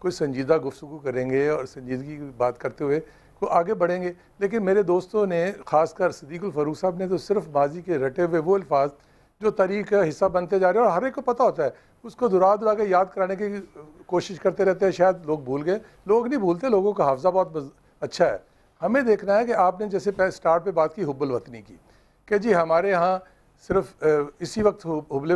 کوئی سنجیدہ گفتگو کریں گے اور سنجیدگی کی بات کرتے ہوئے وہ آگے بڑھیں گے. لیکن میرے دوستوں نے خاص کر صدیق الفاروق صاحب نے تو صرف ماضی کے رٹے ہوئے وہ الفاظ جو تاریخ کا حصہ بنتے جا رہے ہیں اور ہر ایک کو پتہ ہوتا ہے اس کو دہرا کے یاد کرانے کی کوشش کرتے رہتے ہیں. شاید لوگ بھول گئے. لوگ نہیں بھولتے, لوگوں کا حافظہ بہت اچھا ہے. ہمیں دیکھنا ہے کہ آپ نے جیسے سٹارٹ پہ بات کی حب الوطنی کی کہ جی ہمارے ہاں صرف اسی وقت حب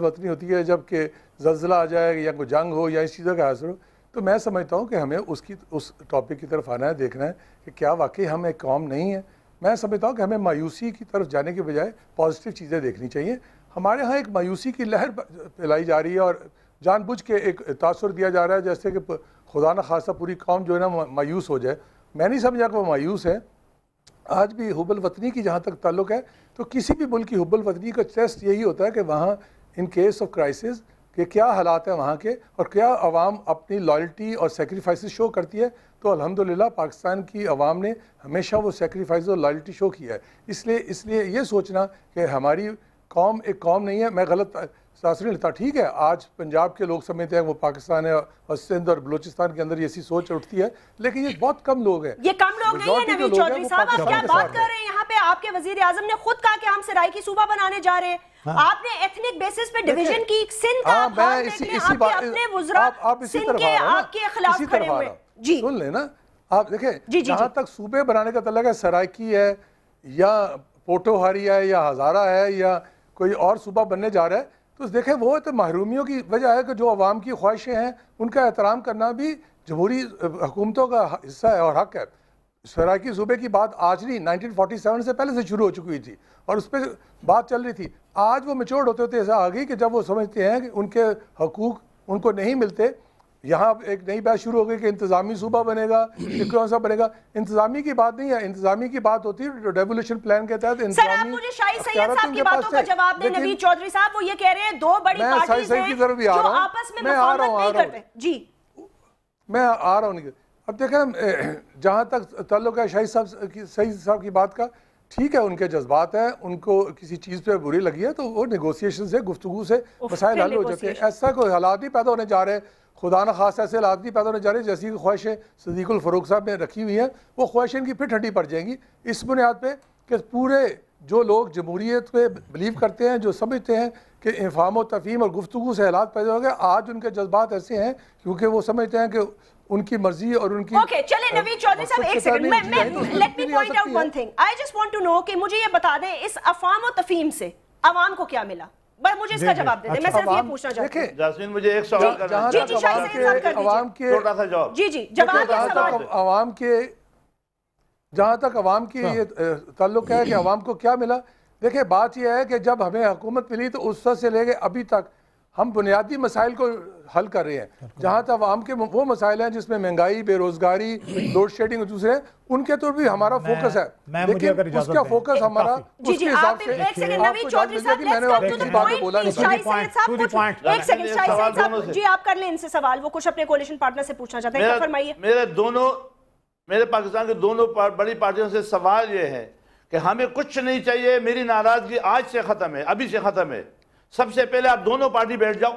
وطنی ہوتی ہے جب کہ زلزلہ آ جائے یا کوئی جنگ ہو یا اس چیزوں کا حاصل ہو. تو میں سمجھتا ہوں کہ ہمیں اس ٹاپک کی طرف آنا ہے, دیکھنا ہے کہ کیا واقعی ہم ایک قوم نہیں ہے. میں سمجھتا ہوں کہ ہمیں مایوسی کی طرف جانے کے بجائے پازیٹیو چیزیں دیکھنی چاہیے. ہمارے ہاں ایک مایوسی کی لہر پھیلائی جا رہی ہے اور جان بوجھ کے ایک تاثر دیا جا رہا ہے جیسے کہ خدا نہ خاصہ پوری قوم جو ہے نا مایوس ہو جائے. میں نہیں سمجھا کہ وہ مایوس ہے. آج بھی حب الوطنی کی جہاں تک تعلق ہے تو کسی بھی ملک کی حب الوطنی کا ٹیسٹ یہی ہوتا ہے کہ وہاں ان کیس آف کرائسس کہ کیا حالات ہیں وہاں کے اور کیا عوام اپنی لائلٹی اور سیکریفائسز شو کرتی ہے. تو الحمدللہ پاکستان کی عوام نے ہمیشہ وہ سیکریفائز اور لائلٹی شو کیا ہے. اس لیے یہ سوچنا کہ ہماری قوم ایک قوم نہیں ہے, میں غلط تاثر نہیں لیتا. ٹھیک ہے آج پنجاب کے لوگ سمجھتے ہیں وہ پاکستان ہے اور سندھ اور بلوچستان کے اندر ایسی سوچ اٹھتی ہے, لیکن یہ بہت کم لوگ ہیں. یہ کم لوگ نہیں ہیں نوید چودھری صاحب. آپ کیا بات کر رہے ہیں یہاں پہ؟ آپ کے وزیر اعظم نے خود کہا کہ ہم سرائکی صوبہ بنانے جا رہے ہیں. آپ نے ایتھنک بیسس پہ ڈویژن کی سندھ کا آپ دیکھ لیں, آپ کے اپنے وزراء سندھ کے آپ کے خلاف کھڑے ہوئے. جی سن لیں نا آپ, دیکھیں جہاں تک صوبے بنانے کا تعلق ہے, سرائکی ہے یا پوٹوہاری ہے یا ہزارہ ہے یا کوئی اور صوبہ بننے جا رہا ہے, تو دیکھیں وہ تو محرومیوں کی وجہ ہے کہ جو عوام کی خواہشیں ہیں ان کا احترام کرنا بھی جمہوری حکومتوں کا حصہ ہے اور حق ہے. سرائکی صوبے کی بات آج نہیں, 1947 سے پہلے سے شروع ہو چکی ہوئی تھی اور اس پہ بات چل رہی تھی. آج وہ میچورڈ ہوتے ہوتے ایسا آ گئی کہ جب وہ سمجھتے ہیں کہ ان کے حقوق ان کو نہیں ملتے. یہاں ایک نئی بات شروع ہو گئی کہ انتظامی صوبہ بنے گا, کون سا بنے گا. انتظامی کی بات نہیں ہے, انتظامی کی بات ہوتی ہے ڈیولوشن پلان کے تحت. سر آپ مجھے شاہی سید صاحب کی باتوں کا جواب دیں. نوید چودھری صاحب وہ یہ کہہ رہے ہیں دو بڑی پارٹیز ہیں جو آپس میں مفاہمت نہیں کرتے. جی میں آ رہا ہوں. اب دیکھیں جہاں تک تعلق ہے شاہی صاحب کی بات کا, ٹھیک ہے ان کے جذبات ہیں, ان کو کسی چیز پہ بری لگی ہے تو وہ نیگوسیشن سے گفتگو سے مسائل حل ہو جاتے ہیں. ایسا کوئی حالات نہیں پیدا ہونے جا رہے, خدا نہ خاص ایسے حالات نہیں پیدا ہونے جا رہے جیسی خواہشیں صدیق الفاروق صاحب نے رکھی ہوئی ہیں. وہ خواہشیں ان کی پھر ٹھنڈی پڑ جائیں گی اس بنیاد پہ کہ پورے جو لوگ جمہوریت پہ بلیو کرتے ہیں, جو سمجھتے ہیں کہ افہام و تفہیم اور گفتگو سے حالات پیدا ہو گئے, آج ان کے جذبات ایسے ہیں کیونکہ وہ سمجھتے ہیں کہ ان کی مرضی اور ان کی. اوکے چلیں نوید چودھری صاحب ایک second, let me point out one thing. I just want to know کہ مجھے یہ بتا دیں اس افہام و تفہیم سے عوام کو کیا ملا. مجھے اس کا جواب دے دیں, میں صرف یہ پوچھنا چاہتی ہوں. جاسمین مجھے ایک سوال کرنا ہے. جی شاہی سید صاحب کر دیجیے چھوٹا سا جواب. جی جواب یا سوال. جہاں تک عوام کی یہ تعلق ہے کہ عوام کو کیا ملا, دیکھیں بات یہ ہے کہ جب ہمیں حکومت ملی تو اس وقت سے لے کے ابھی تک ہم بنیادی مسائل کو حل کر رہے ہیں. جہاں تک عوام کے وہ مسائل ہیں جس میں مہنگائی, بے روزگاری, لوڈ شیڈنگ اور دوسرے ہیں, ان کے تو بھی ہمارا فوکس ہے. لیکن اس کا فوکس ہمارا اس کے حساب سے. ایک second Naveed Chaudhry sahab, let's come to the point. Shahi Syed صاحب ایک سیکنڈ, شاہی سید صاحب جی آپ کر لیں ان سے سوال, وہ کچھ اپنے کولیشن پارٹنر سے پوچھنا چاہتے ہیں. فرمائیے. میرے پاکستان کے دونوں بڑی پارٹیوں سے سوال یہ ہے کہ ہمیں کچھ نہیں چاہیے, میری ناراضگی آج سے ختم ہے, ابھی سے ختم ہے. سب سے پہلے آپ دونوں پارٹی بیٹھ جاؤ.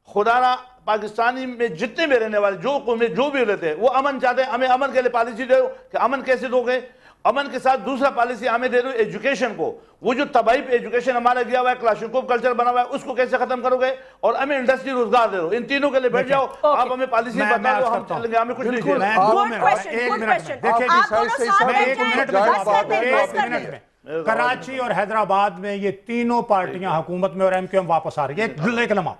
خدا نہ پاکستانی میں جتنے بھی رہنے والے جو بھی رہتے ہیں وہ امن چاہتے ہیں, ہمیں امن کے لیے پالیسی دے دو. کہ امن کیسے دو گے؟ امن کے ساتھ دوسرا پالیسی ہمیں دے دو ایجوکیشن کو. وہ جو تباہی پہ ایجوکیشن ہمارا گیا ہوا ہے, کلاشنکوف کلچر بنا ہوا ہے, اس کو کیسے ختم کرو گے؟ اور ہمیں انڈسٹری روزگار دے دو. ان تینوں کے لیے بیٹھ جاؤ, آپ ہمیں پالیسی بتا دو, ہم چلیں گے, ہمیں کچھ نہیں چاہیے. کراچی اور حیدرآباد میں یہ تینوں پارٹیاں حکومت میں اور ایم کیو ایم واپس آ رہی ہے. ایک لمحہ,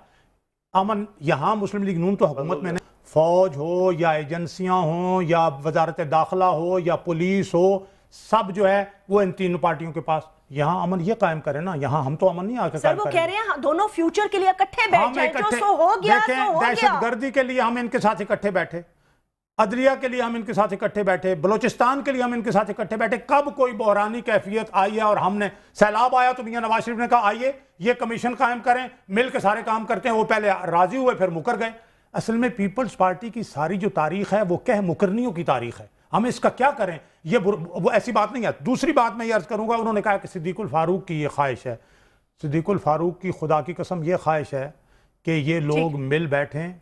امن یہاں مسلم لیگ نون تو حکومت میں نہیں, فوج ہو یا ایجنسیاں ہوں یا وزارت داخلہ ہو یا پولیس ہو, سب جو ہے وہ ان تینوں پارٹیوں کے پاس. یہاں امن یہ قائم کریں نا, یہاں ہم تو امن نہیں آکے قائم کریں. سر وہ کہہ رہے ہیں دونوں فیوچر کے لیے اکٹھے بیٹھ جائیں, جو سو ہو گیا سو ہو گیا. دہشت گردی کے لیے ہم ان کے ساتھ اکٹھے بیٹھے, عدلیہ کے لیے ہم ان کے ساتھ اکٹھے بیٹھے, بلوچستان کے لیے ہم ان کے ساتھ اکٹھے بیٹھے. کب کوئی بحرانی کیفیت آئی ہے اور ہم نے سیلاب آیا تو میاں نواز شریف نے کہا آئیے یہ کمیشن قائم کریں, مل کے سارے کام کرتے ہیں. وہ پہلے راضی ہوئے پھر مکر گئے. اصل میں پیپلز پارٹی کی ساری جو تاریخ ہے وہ کہہ مکرنیوں کی تاریخ ہے. ہم اس کا کیا کریں, یہ وہ ایسی بات نہیں ہے. دوسری بات میں یہ عرض کروں گا, انہوں نے کہا کہ صدیق الفاروق کی یہ خواہش ہے. صدیق الفاروق کی خدا کی قسم یہ خواہش ہے کہ یہ لوگ مل بیٹھیں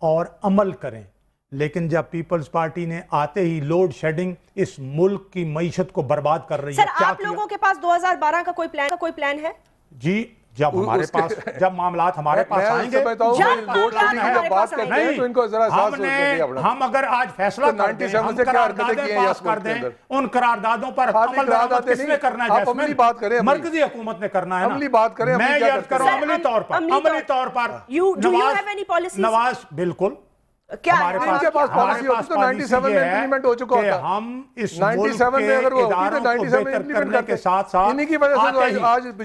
اور عمل کریں. لیکن جب پیپلز پارٹی نے آتے ہی لوڈ شیڈنگ اس ملک کی معیشت کو برباد کر رہی ہے. سر آپ لوگوں کے پاس 2012 کا کوئی پلان ہے؟ جی جب ہمارے پاس جب معاملات ہمارے پاس آئیں گے ہم اگر آج فیصلہ کر دیں ہم قراردادیں پاس کر دیں ان قراردادوں پر عمل درآمد کس نے کرنا ہے جیسے مرکزی حکومت نے کرنا ہے نا. میں یہ عرض کروں عملی طور پر نواز بالکل ہمارے پاس پالیسی یہ ہے کہ ہم اس ملک کے اداروں کو بہتر کرنے کے ساتھ ساتھ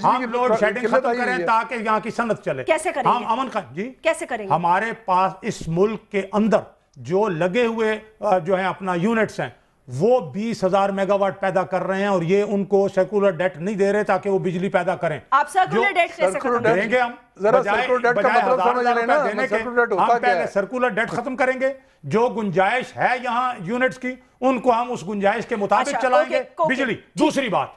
ہم لوڈ شیڈنگ ختم کریں تاکہ یہاں کی صنعت چلے. ہم امن جی کیسے کریں گے؟ ہمارے پاس اس ملک کے اندر جو لگے ہوئے جو ہیں اپنا یونٹس ہیں وہ 20,000 میگا واٹ پیدا کر رہے ہیں اور یہ ان کو سیکولر ڈیٹ نہیں دے رہے تاکہ وہ بجلی پیدا کریں. آپ سیکولر ڈیٹ کیسے ختم کریں گے؟ ہم پہلے سرکولر ڈیٹ ختم کریں گے. جو گنجائش ہے یہاں یونٹس کی ان کو ہم اس گنجائش کے مطابق چلائیں گے بجلی. دوسری بات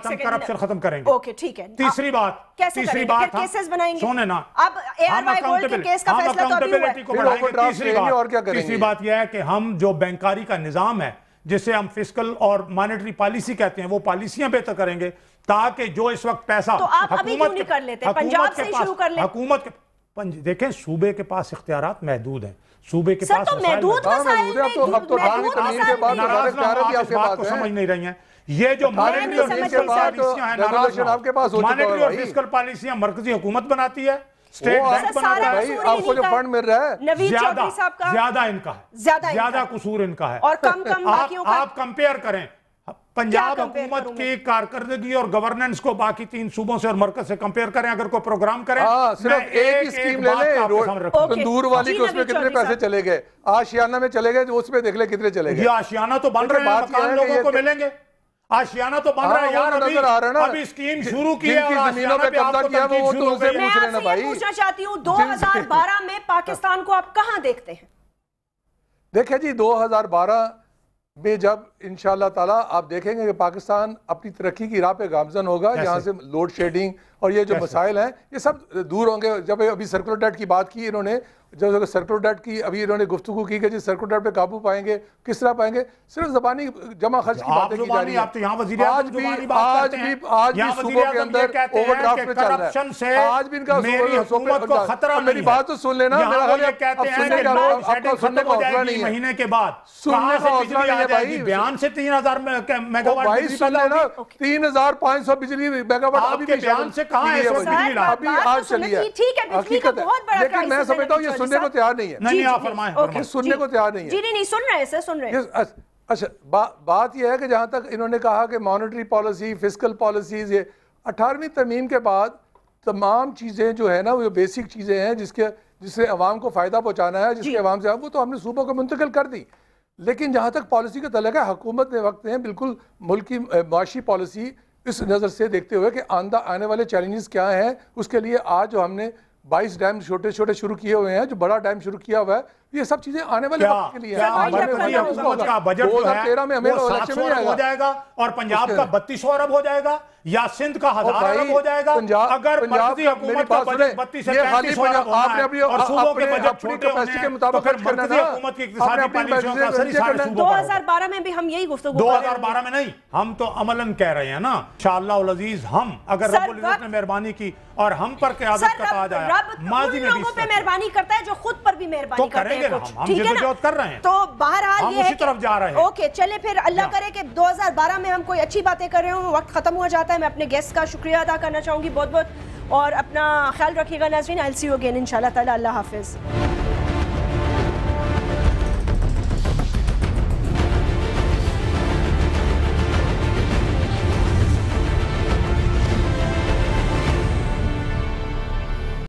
ہم کرپشن ختم کریں گے. اوکے ٹھیک ہے. تیسری بات کیسز بنائیں گے. سونے نا اب ہم اکاؤنٹیبلٹی کو بڑھائیں گے. تیسری بات یہ ہے کہ ہم جو بینکاری کا نظام ہے جسے ہم فسکل اور مانیٹری پالیسی کہتے ہیں وہ پالیسیاں بہتر کریں گے تاکہ جو اس وقت پیسہ حکومت کے دیکھیں صوبے کے پاس اختیارات محدود ہیں. صوبے کے پاس بات کو سمجھ نہیں رہی ہیں. یہ جو مانیٹری اور فسکل پالیسیاں ہیں مانیٹری اور فسکل پالیسیاں مرکزی حکومت بناتی ہے اسٹیٹ بینک بناتا ہے. آپ کو جو فنڈ مل رہا ہے زیادہ ان کا ہے زیادہ قصور ان کا ہے. آپ کمپیئر کریں پنجاب حکومت کی کارکردگی اور گورننس کو باقی 3 صوبوں سے اور مرکز سے کمپیئر کریں. اگر کوئی پروگرام کریں صرف ایک اسکیم لے لیں تندور والی کہ اس میں کتنے پیسے چلے گئے. آشیانہ میں چلے گئے جو اس میں دیکھ لیں کتنے چلے گئے. یہ آشیانہ تو بن رہے ہیں مکان لوگوں کو ملیں گے. آشیانہ تو بن رہا ہے یار. ابھی اسکیم شروع کی ہے اور زمینوں پہ قبضہ کیا وہ تو ان سے پوچھ لینا بھائی. میں پوچھنا چاہتی ہوں 2012 میں پاکستان کو آپ کہاں دیکھتے ہیں؟ دیکھیں جی 2012 میں جب انشاءاللہ تعالیٰ آپ دیکھیں گے کہ پاکستان اپنی ترقی کی راہ پہ گامزن ہوگا. یہاں سے لوڈ شیڈنگ اور یہ جو مسائل ہیں یہ سب دور ہوں گے. جب ابھی سرکولر ڈیٹ کی بات کی انہوں نے جب سرکولر ڈیٹ کی ابھی انہوں نے گفتگو کی کہ جی سرکولر ڈیٹ پہ قابو پائیں گے کس طرح پائیں گے. صرف زبانی جمع خرچ کی باتیں کی جا رہی ہیں. آج بھی صوبوں کے اندر اوور ڈرافٹ میں چل رہا ہے. آج بھی ان کا میری بات تو سن لینا. میرا خیال ہے اب سننے کا حوصلہ نہیں ہے. مہینے کے بعد سننے کا حوصلہ نہیں ہے بھائی. بیان سے 3,000 میگا واٹ بھائی سن لینا 3,500 بجلی میگا واٹ ابھی بھی بیان سے کہاں ہے ابھی آج چلی ہے. حقیقت ہے لیکن میں سمجھتا ہوں یہ سننے کو تیار نہیں ہے. نہیں آپ فرمائیں. سننے کو تیار نہیں ہے. جی نہیں سن رہے ہیں سن رہے ہیں. اچھا بات یہ ہے کہ جہاں تک انہوں نے کہا کہ مانیٹری پالیسی فسکل پالیسیز یہ 18ویں ترمیم کے بعد تمام چیزیں جو ہے نا وہ بیسک چیزیں ہیں جس سے عوام کو فائدہ پہنچانا ہے جس کے عوام سے وہ تو ہم نے صوبوں کو منتقل کر دی. لیکن جہاں تک پالیسی کا تعلق ہے حکومت نے وقت ہیں بالکل ملک کی معاشی پالیسی اس نظر سے دیکھتے ہوئے کہ آنے والے چیلنجز کیا ہیں اس کے لیے آج جو ہم نے 22 ڈیم چھوٹے چھوٹے شروع کیے ہوئے ہیں جو بڑا ڈیم شروع کیا ہوا ہے یہ سب چیزیں آنے والے وقت کے لیے ہیں. حکومت کا بجٹ جو ہے وہ 700 ارب ہو جائے گا اور پنجاب کا 3200 ارب ہو جائے گا یا سندھ کا 1000 ارب ہو جائے گا. اگر مرکزی حکومت کا بجٹ 32 سے 35 ارب ہونا ہے اور صوبوں کے بجٹ چھوٹے ہونے ہیں تو پھر مرکزی حکومت کی اقتصادی پالیسیوں کا اثر سارے صوبوں پر. 2012 میں بھی ہم یہی گفتگو 2012 میں نہیں ہم تو عملاً کہہ رہے ہیں نا انشاءاللہ العزیز ہم اگر رب العزت نے مہربانی کی اور ہم پر قیادت کا تاج آیا ماضی میں بھی لوگوں پہ مہربانی کرتا ہے جو خود پر بھی مہربانی کرتے ہیں ہم جدوجہد کر رہے ہیں تو بہرحال یہ اسی طرف جا رہے ہیں. اوکے چلے پھر اللہ کرے کہ 2012 میں ہم کوئی اچھی باتیں کر رہے ہوں. وقت ختم ہو جاتا ہے. میں اپنے گیسٹ کا شکریہ ادا کرنا چاہوں گی بہت بہت اور اپنا خیال رکھیے گا ناظرین. I'll see you again انشاءاللہ تعالی. اللہ حافظ.